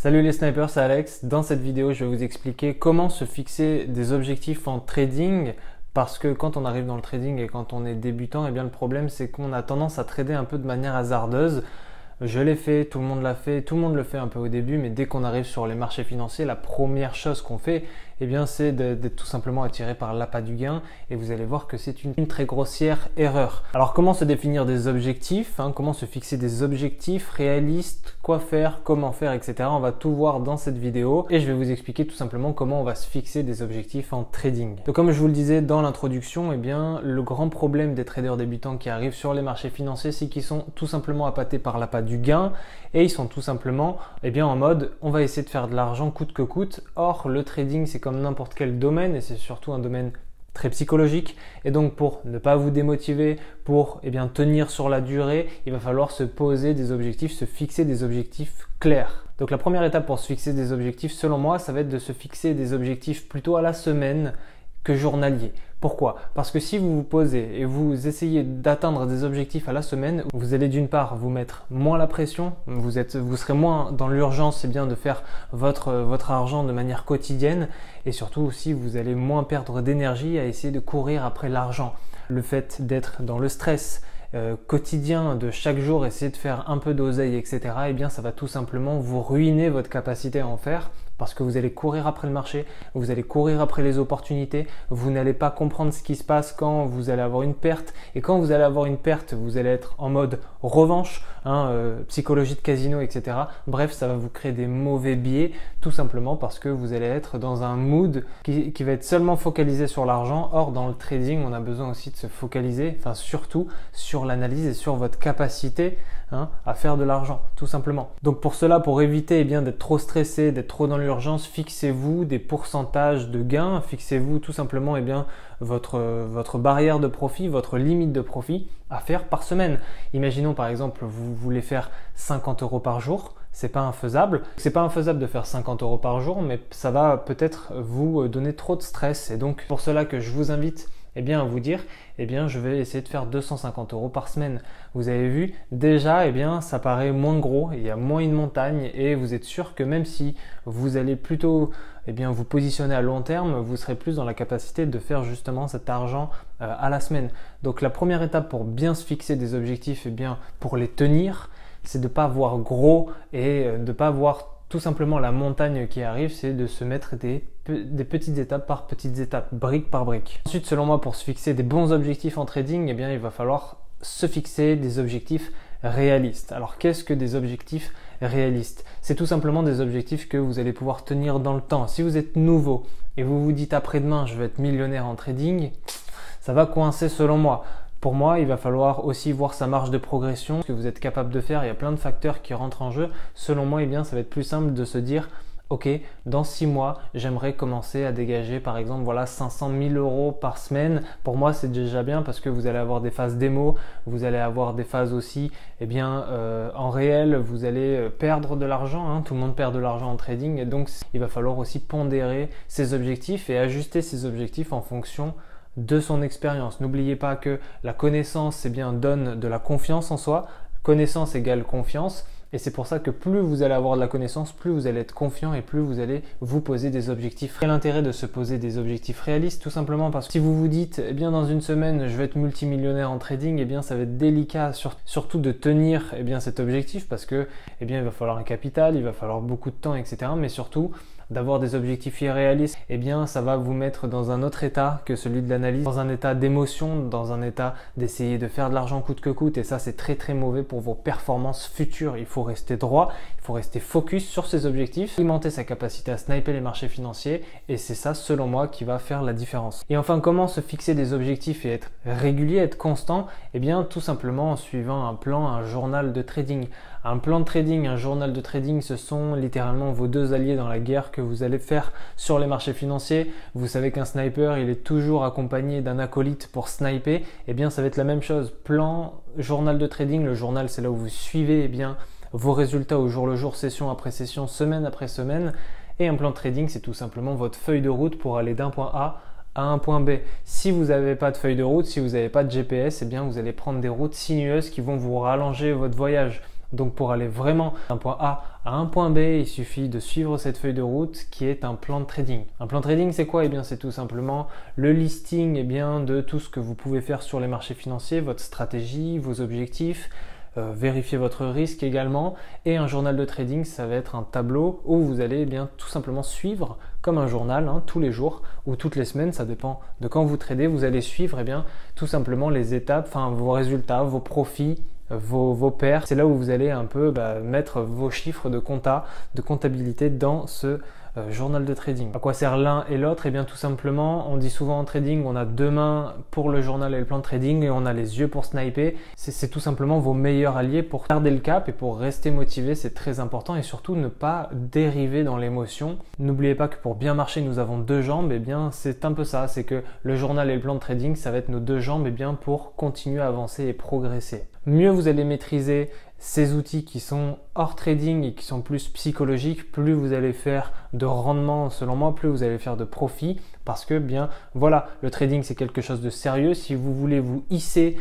Salut les snipers, c'est Alex. Dans cette vidéo, je vais vous expliquer comment se fixer des objectifs en trading parce que quand on arrive dans le trading et quand on est débutant, eh bien le problème c'est qu'on a tendance à trader un peu de manière hasardeuse. Je l'ai fait, tout le monde l'a fait, tout le monde le fait un peu au début, mais dès qu'on arrive sur les marchés financiers, la première chose qu'on fait, eh bien, c'est d'être tout simplement attiré par l'appât du gain et vous allez voir que c'est une très grossière erreur. Alors, comment se définir des objectifs, comment se fixer des objectifs réalistes, quoi faire, comment faire, etc. On va tout voir dans cette vidéo et je vais vous expliquer tout simplement comment on va se fixer des objectifs en trading. Donc, comme je vous le disais dans l'introduction, eh bien, le grand problème des traders débutants qui arrivent sur les marchés financiers, c'est qu'ils sont tout simplement appâtés par l'appât du gain et ils sont tout simplement en mode on va essayer de faire de l'argent coûte que coûte. Or le trading c'est comme n'importe quel domaine et c'est surtout un domaine très psychologique et donc pour ne pas vous démotiver, pour tenir sur la durée, il va falloir se poser des objectifs, se fixer des objectifs clairs. Donc la première étape pour se fixer des objectifs selon moi ça va être de se fixer des objectifs plutôt à la semaine que journalier. Pourquoi? Parce que si vous vous posez et vous essayez d'atteindre des objectifs à la semaine, vous allez d'une part vous mettre moins la pression, vous serez moins dans l'urgence de faire votre argent de manière quotidienne et surtout aussi vous allez moins perdre d'énergie à essayer de courir après l'argent. Le fait d'être dans le stress quotidien de chaque jour, essayer de faire un peu d'oseille, etc. Ça va tout simplement vous ruiner votre capacité à en faire parce que vous allez courir après le marché, vous allez courir après les opportunités, vous n'allez pas comprendre ce qui se passe quand vous allez avoir une perte et quand vous allez avoir une perte, vous allez être en mode revanche, psychologie de casino, etc. Bref, ça va vous créer des mauvais biais tout simplement parce que vous allez être dans un mood qui va être seulement focalisé sur l'argent. Or, dans le trading, on a besoin aussi de se focaliser, surtout sur l'analyse et sur votre capacité à faire de l'argent, tout simplement. Donc pour cela, pour éviter d'être trop stressé, d'être trop dans l'urgence, fixez-vous des pourcentages de gains, fixez-vous tout simplement votre barrière de profit, votre limite de profit à faire par semaine. Imaginons par exemple, vous voulez faire 50 € par jour. C'est pas infaisable. C'est pas infaisable de faire 50 € par jour, mais ça va peut-être vous donner trop de stress. Et donc pour cela que je vous invite à vous dire, je vais essayer de faire 250 € par semaine. Vous avez vu, déjà, ça paraît moins gros, il y a moins une montagne et vous êtes sûr que même si vous allez plutôt vous positionner à long terme, vous serez plus dans la capacité de faire justement cet argent à la semaine. Donc la première étape pour bien se fixer des objectifs, pour les tenir, c'est de ne pas voir gros et de ne pas voir tout simplement la montagne qui arrive, c'est de se mettre des petites étapes par petites étapes, brique par brique. Ensuite, selon moi, pour se fixer des bons objectifs en trading, il va falloir se fixer des objectifs réalistes. Alors, qu'est-ce que des objectifs réalistes? C'est tout simplement des objectifs que vous allez pouvoir tenir dans le temps. Si vous êtes nouveau et vous vous dites après-demain, je vais être millionnaire en trading, ça va coincer selon moi. Pour moi, il va falloir aussi voir sa marge de progression, ce que vous êtes capable de faire. Il y a plein de facteurs qui rentrent en jeu. Selon moi, ça va être plus simple de se dire ok, dans 6 mois, j'aimerais commencer à dégager par exemple 500 000 € par semaine. Pour moi, c'est déjà bien parce que vous allez avoir des phases démo, vous allez avoir des phases aussi en réel, vous allez perdre de l'argent. Tout le monde perd de l'argent en trading et donc il va falloir aussi pondérer ses objectifs et ajuster ses objectifs en fonction de son expérience. N'oubliez pas que la connaissance donne de la confiance en soi. Connaissance égale confiance. Et c'est pour ça que plus vous allez avoir de la connaissance, plus vous allez être confiant et plus vous allez vous poser des objectifs. Quel intérêt de se poser des objectifs réalistes? Tout simplement parce que si vous vous dites, dans une semaine, je vais être multimillionnaire en trading, ça va être délicat, surtout de tenir cet objectif parce que il va falloir un capital, il va falloir beaucoup de temps, etc. Mais surtout, d'avoir des objectifs irréalistes, ça va vous mettre dans un autre état que celui de l'analyse, dans un état d'émotion, dans un état d'essayer de faire de l'argent coûte que coûte et ça c'est très très mauvais pour vos performances futures. Il faut rester droit, il faut rester focus sur ses objectifs, augmenter sa capacité à sniper les marchés financiers et c'est ça selon moi qui va faire la différence. Et enfin, comment se fixer des objectifs et être régulier, être constant? Tout simplement en suivant un plan, un journal de trading. Un plan de trading, un journal de trading, ce sont littéralement vos deux alliés dans la guerre que vous allez faire sur les marchés financiers. Vous savez qu'un sniper, il est toujours accompagné d'un acolyte pour sniper. Ça va être la même chose. Plan, journal de trading. Le journal, c'est là où vous suivez vos résultats au jour le jour, session après session, semaine après semaine. Et un plan de trading, c'est tout simplement votre feuille de route pour aller d'un point A à un point B. Si vous n'avez pas de feuille de route, si vous n'avez pas de GPS, vous allez prendre des routes sinueuses qui vont vous rallonger votre voyage. Donc pour aller vraiment d'un point A à un point B, il suffit de suivre cette feuille de route qui est un plan de trading. Un plan de trading, c'est quoi? Eh bien, c'est tout simplement le listing de tout ce que vous pouvez faire sur les marchés financiers, votre stratégie, vos objectifs, vérifier votre risque également. Et un journal de trading, ça va être un tableau où vous allez tout simplement suivre comme un journal tous les jours ou toutes les semaines, ça dépend de quand vous tradez. Vous allez suivre tout simplement les étapes, vos résultats, vos profits, vos paires. C'est là où vous allez un peu mettre vos chiffres de comptabilité dans ce journal de trading. À quoi sert l'un et l'autre? Eh bien tout simplement, on dit souvent en trading, on a deux mains pour le journal et le plan de trading et on a les yeux pour sniper. C'est tout simplement vos meilleurs alliés pour garder le cap et pour rester motivé, c'est très important, et surtout ne pas dériver dans l'émotion. N'oubliez pas que pour bien marcher, nous avons deux jambes. Eh bien c'est un peu ça, c'est que le journal et le plan de trading, ça va être nos deux jambes pour continuer à avancer et progresser. Mieux vous allez maîtriser ces outils qui sont hors trading et qui sont plus psychologiques, plus vous allez faire de rendement, selon moi, plus vous allez faire de profit, parce que le trading c'est quelque chose de sérieux. Si vous voulez vous hisser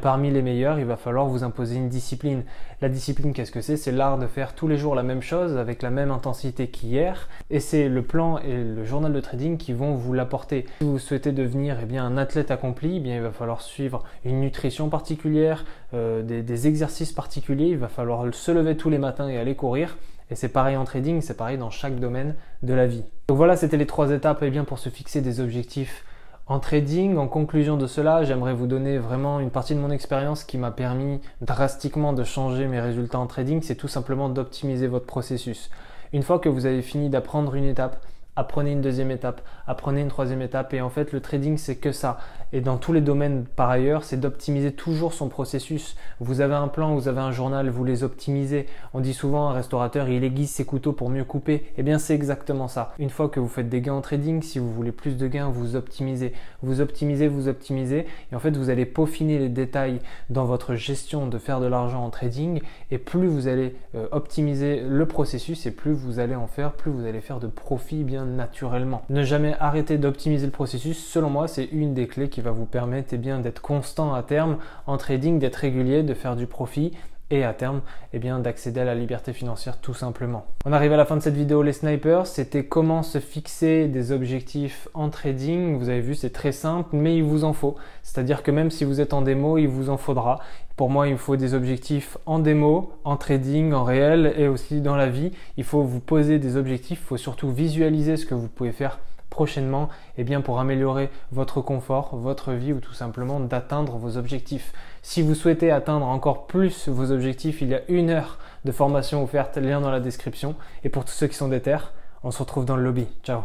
parmi les meilleurs, il va falloir vous imposer une discipline. La discipline, qu'est-ce que c'est? C'est l'art de faire tous les jours la même chose avec la même intensité qu'hier, et c'est le plan et le journal de trading qui vont vous l'apporter. Si vous souhaitez devenir un athlète accompli, il va falloir suivre une nutrition particulière, des exercices particuliers, il va falloir se lever tous les matins et aller courir. Et c'est pareil en trading, c'est pareil dans chaque domaine de la vie. Donc voilà, c'était les 3 étapes pour se fixer des objectifs en trading. En conclusion de cela, j'aimerais vous donner vraiment une partie de mon expérience qui m'a permis drastiquement de changer mes résultats en trading. C'est tout simplement d'optimiser votre processus. Une fois que vous avez fini d'apprendre une étape, apprenez une deuxième étape, apprenez une troisième étape, et en fait le trading c'est que ça. Et dans tous les domaines par ailleurs, c'est d'optimiser toujours son processus. Vous avez un plan, vous avez un journal, vous les optimisez. On dit souvent un restaurateur, il aiguise ses couteaux pour mieux couper. Eh bien c'est exactement ça. Une fois que vous faites des gains en trading, si vous voulez plus de gains, vous optimisez. Vous optimisez, vous optimisez, et en fait vous allez peaufiner les détails dans votre gestion de faire de l'argent en trading, et plus vous allez optimiser le processus, et plus vous allez en faire, plus vous allez faire de profit naturellement. Ne jamais arrêter d'optimiser le processus, selon moi, c'est une des clés qui va vous permettre d'être constant à terme en trading, d'être régulier, de faire du profit et à terme d'accéder à la liberté financière tout simplement. On arrive à la fin de cette vidéo les snipers, c'était comment se fixer des objectifs en trading. Vous avez vu, c'est très simple, mais il vous en faut. C'est-à-dire que même si vous êtes en démo, il vous en faudra. Pour moi, il faut des objectifs en démo, en trading, en réel et aussi dans la vie. Il faut vous poser des objectifs, il faut surtout visualiser ce que vous pouvez faire prochainement pour améliorer votre confort, votre vie, ou tout simplement d'atteindre vos objectifs. Si vous souhaitez atteindre encore plus vos objectifs, il y a 1 heure de formation offerte, lien dans la description. Et pour tous ceux qui sont déter, on se retrouve dans le lobby. Ciao.